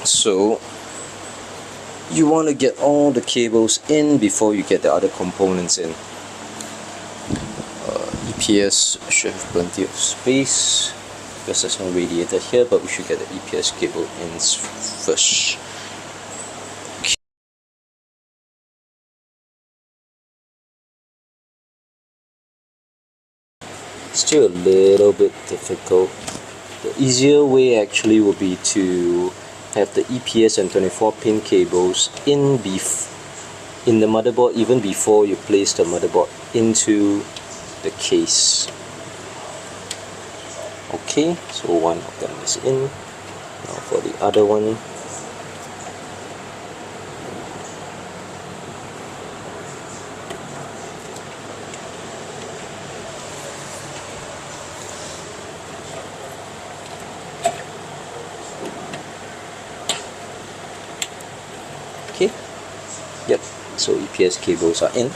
So you want to get all the cables in before you get the other components in. EPS should have plenty of space because there's no radiator here, but we should get the EPS cable in first. Still a little bit difficult. The easier way actually would be to have the EPS and 24-pin cables in the motherboard even before you place the motherboard into the case. Okay, so one of them is in. Now for the other one, okay, yep, so EPS cables are in.